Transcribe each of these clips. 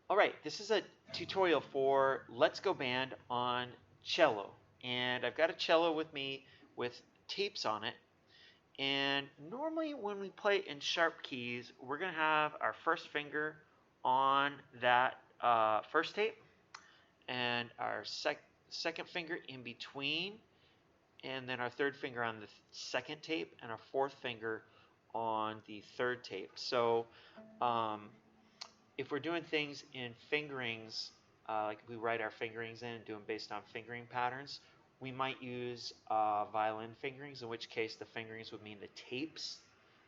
Alright, this is a tutorial for Let's Go Band on cello. And I've got a cello with me with tapes on it. And normally when we play in sharp keys, we're going to have our first finger on that first tape and our second finger in between, and then our third finger on the second tape and our fourth finger on the third tape. So um, if we're doing things in fingerings, like we write our fingerings in and do them based on fingering patterns, we might use violin fingerings, in which case the fingerings would mean the tapes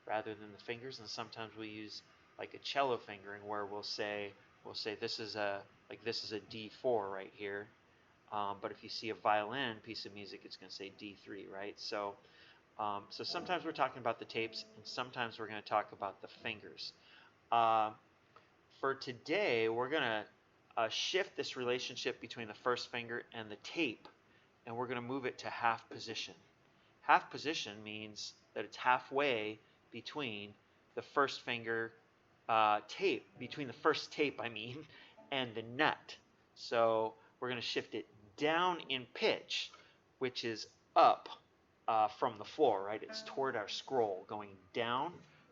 rather than the fingers. And sometimes we use like a cello fingering where we'll say this is a D4 right here. But if you see a violin piece of music, it's going to say D3, right? So sometimes we're talking about the tapes, and sometimes we're going to talk about the fingers. Uh, for today, we're going to shift this relationship between the first finger and the tape, and we're going to move it to half position. Half position means that it's halfway between the first finger between the first tape, and the nut. So we're going to shift it down in pitch, which is up from the floor, right? It's toward our scroll, going down,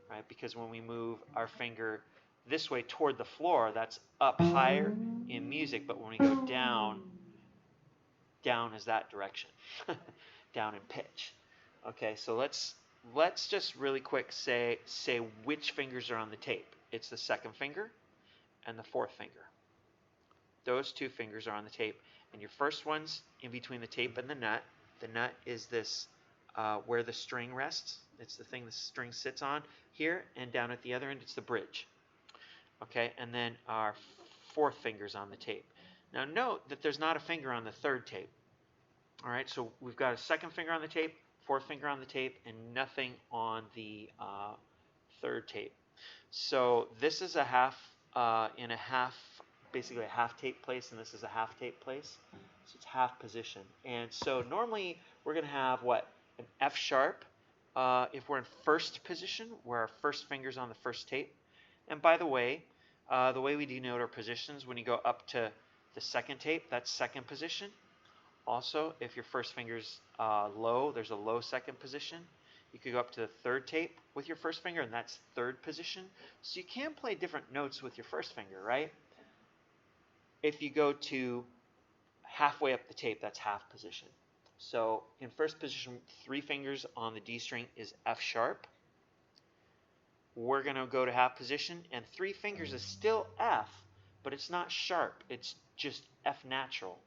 right? Because when we move our finger this way toward the floor, that's up higher in music, but when we go down, down is that direction, down in pitch. Okay, so let's just really quick say which fingers are on the tape. It's the second finger and the fourth finger. Those two fingers are on the tape, and your first one's in between the tape and the nut. The nut is this where the string rests. It's the thing the string sits on here, and down at the other end, it's the bridge. Okay, and then our fourth finger's on the tape. Now note that there's not a finger on the third tape. All right, so we've got a second finger on the tape, fourth finger on the tape, and nothing on the third tape. So this is a half in a half, basically a half tape place, and this is a half tape place. So it's half position. And so normally we're going to have what? An F sharp if we're in first position, where our first finger's on the first tape. And by the way we denote our positions, when you go up to the second tape, that's second position. Also, if your first finger's low, there's a low second position. You could go up to the third tape with your first finger, and that's third position. So you can play different notes with your first finger, right? If you go to halfway up the tape, that's half position. So in first position, three fingers on the D string is F sharp. We're going to go to half position, and three fingers is still F, but it's not sharp. It's just F natural.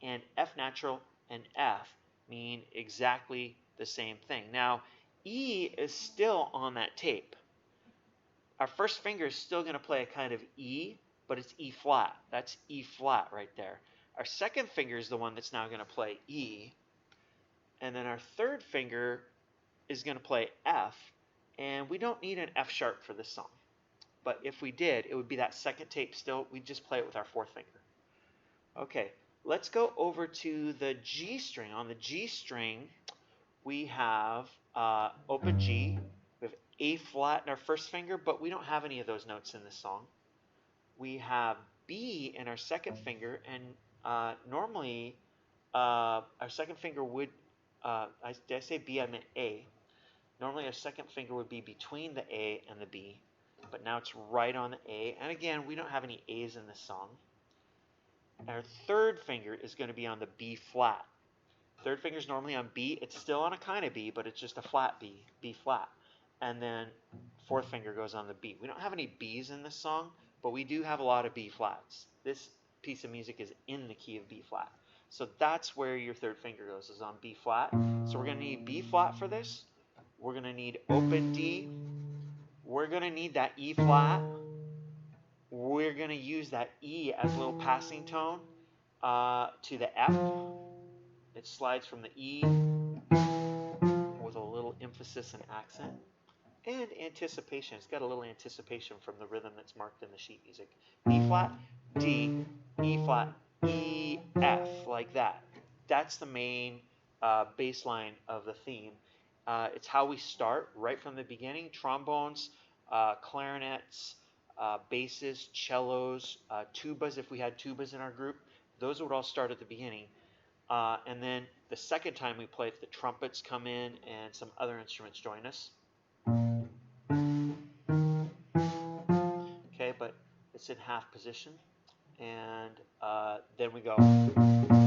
And F natural and F mean exactly the same thing. Now, E is still on that tape. Our first finger is still going to play a kind of E, but it's E flat. That's E flat right there. Our second finger is the one that's now going to play E, and then our third finger is going to play F, and we don't need an F sharp for this song. But if we did, it would be that second tape still. We'd just play it with our fourth finger. Okay, let's go over to the G string. On the G string, we have open G. We have A flat in our first finger, but we don't have any of those notes in this song. We have B in our second finger, and normally our second finger would, did I say B? I meant A. Normally our second finger would be between the A and the B, but now it's right on the A. And again, we don't have any A's in this song. Our third finger is going to be on the B flat. Third finger is normally on B. It's still on a kind of B, but it's just a flat B, B flat. And then fourth finger goes on the B. We don't have any B's in this song, but we do have a lot of B flats. This piece of music is in the key of B flat. So that's where your third finger goes, is on B flat. So we're going to need B flat for this. We're going to need open D. We're going to need that E flat. We're going to use that E as a little passing tone to the F. It slides from the E with a little emphasis and accent. And anticipation. It's got a little anticipation from the rhythm that's marked in the sheet music. B flat, D, E flat, E, F, like that. That's the main bass line of the theme. It's how we start right from the beginning. Trombones, clarinets, basses, cellos, tubas, if we had tubas in our group, those would all start at the beginning. And then the second time we play, the trumpets come in and some other instruments join us. Okay, but it's in half position. And then we go,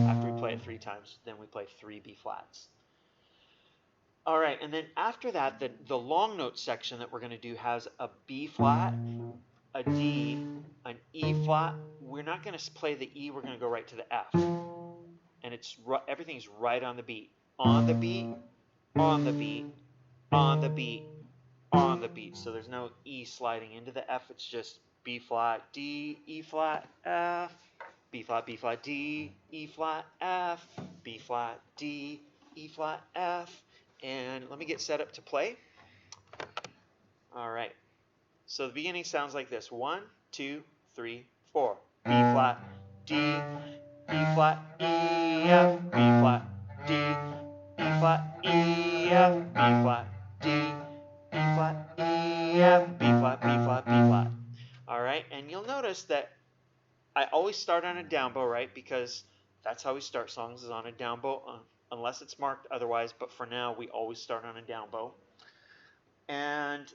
after we play it 3 times, then we play 3 B flats. All right, and then after that, the long note section that we're going to do has a B flat, a D, an E flat. We're not going to play the E, we're going to go right to the F. And everything's right on the beat. On the beat, on the beat, on the beat, on the beat. So there's no E sliding into the F, it's just B flat, D, E flat, F, B flat, D, E flat, F, B flat, D, E flat, F. And let me get set up to play. All right. So the beginning sounds like this. 1, 2, 3, 4. B flat, D, E flat, E, F, B flat, D, E flat, E, F, B flat, D, E flat, E, F, B flat, B flat, B flat. All right, and you'll notice that I always start on a down bow, right? Because that's how we start songs, is on a down bow, unless it's marked otherwise. But for now, we always start on a down bow. And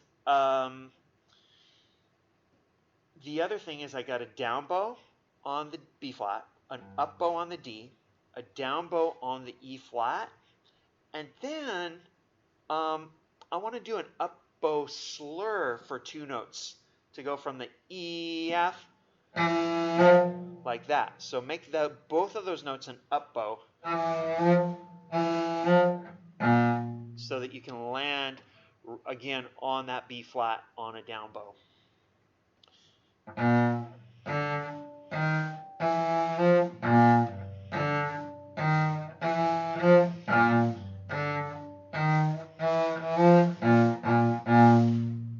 the other thing is I got a down bow on the B flat, an up bow on the D, a down bow on the E flat, and then I want to do an up bow slur for 2 notes to go from the E, F, like that. So make both of those notes an up bow so that you can land again on that B flat on a down bow.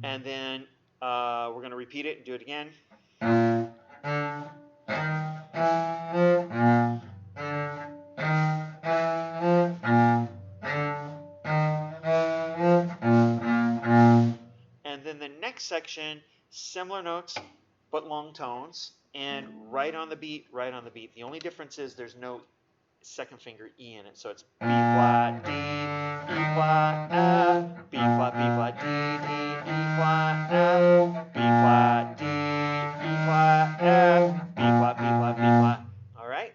And then we're going to repeat it and do it again. And then the next section, similar notes, but long tones, and right on the beat, right on the beat. The only difference is there's no second finger E in it, so it's B flat, D, E flat, F, B flat, D, D, E flat, F, B flat, D, E flat, F, B flat, B flat. All right.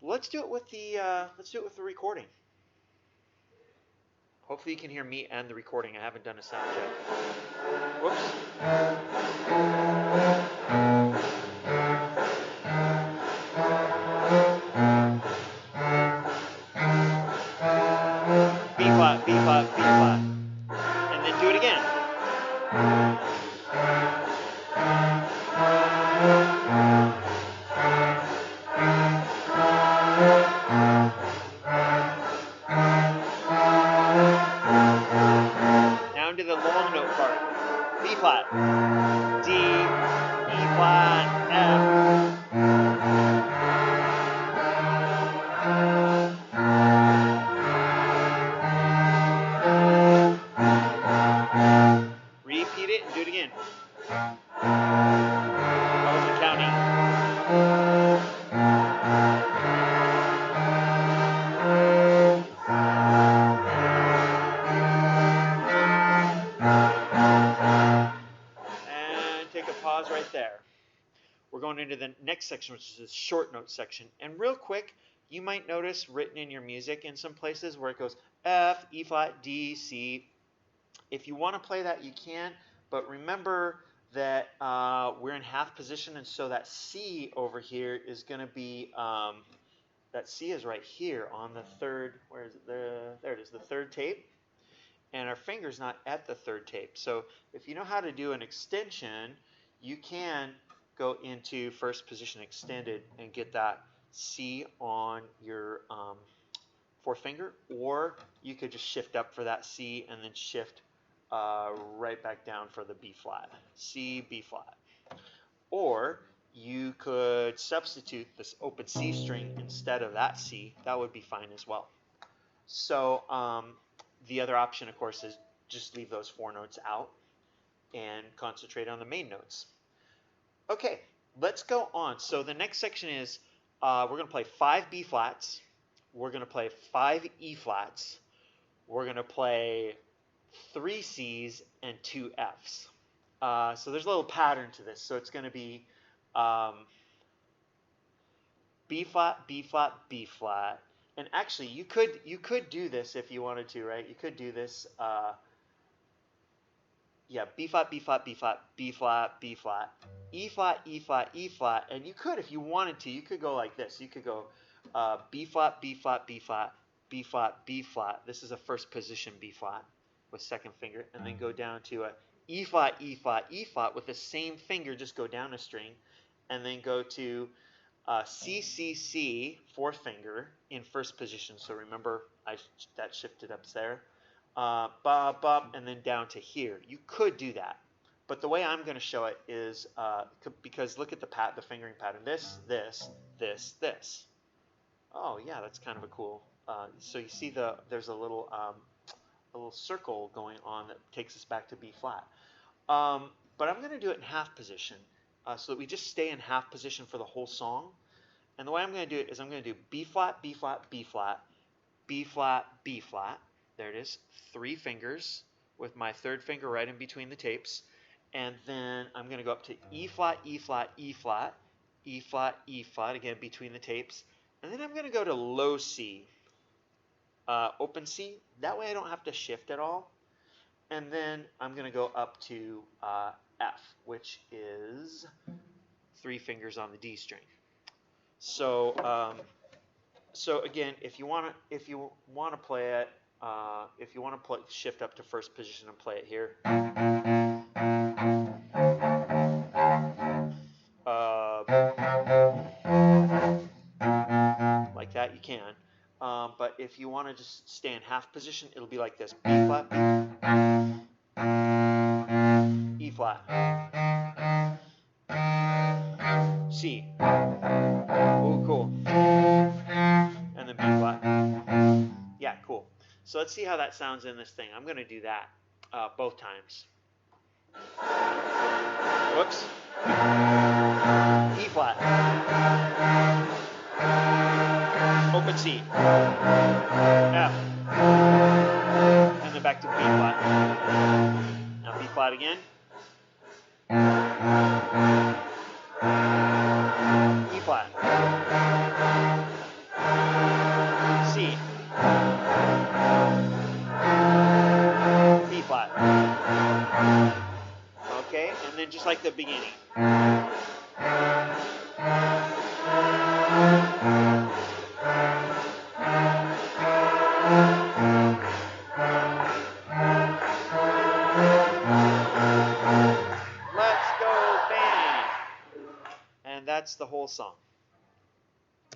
Let's do it with the recording. Hopefully you can hear me and the recording. I haven't done a sound check. Whoops. B flat, B flat, B flat. And then do it again. Now into the long note part. B flat, D, E flat, F. Repeat it and do it again. I wasn't counting. And take a pause right there. We're going into the next section, which is the short note section. And real quick, you might notice written in your music in some places where it goes F, E flat, D, C. If you want to play that, you can. But remember that we're in half position, and so that C over here is going to be, that C is right here on the third, where is it? There it is, the third tape. And our finger's not at the third tape. So if you know how to do an extension, you can go into first position extended and get that C on your fourth finger, or you could just shift up for that C and then shift right back down for the B flat, C, B flat. Or you could substitute this open C string instead of that C. That would be fine as well. So the other option, of course, is just leave those 4 notes out. and concentrate on the main notes. Okay, let's go on. So the next section is we're going to play 5 B flats. We're going to play 5 E flats. We're going to play 3 C's and 2 F's. So there's a little pattern to this. So it's going to be B flat, B flat, B flat. And actually, you could do this if you wanted to, right? You could do this. Yeah, B flat, B flat, B flat, B flat, B flat, E flat, E flat, E flat. And you could, if you wanted to, you could go like this. You could go B flat, B flat, B flat, B flat, B flat. This is a first position B flat with second finger, and then go down to a E flat, E flat, E flat with the same finger. Just go down a string, and then go to C, C, C, fourth finger in first position. So remember, that shifted up there. Ba, ba, and then down to here. You could do that, but the way I'm going to show it is because look at the fingering pattern. This, this, this, this. Oh yeah, that's kind of a cool. So you see there's a little circle going on that takes us back to B flat. But I'm going to do it in half position, so that we just stay in half position for the whole song. And the way I'm going to do it is I'm going to do B flat, B flat, B flat, B flat, B flat. There it is, 3 fingers with my third finger right in between the tapes. And then I'm going to go up to E flat, E flat, E flat, E flat, E flat, again between the tapes. And then I'm going to go to low C, open C. That way I don't have to shift at all. And then I'm going to go up to F, which is 3 fingers on the D string. So so again, if you want to play it, if you want to shift up to first position and play it here, like that, you can. But if you want to just stay in half position, it'll be like this: B flat, B, E flat, C. Oh, cool. And then B flat. Yeah, cool. So let's see how that sounds in this thing. I'm going to do that both times. Whoops. E flat. Open C. F. And then back to B flat. Now B flat again. E flat. C. B flat. Okay, and then just like the beginning. Let's go band. And that's the whole song.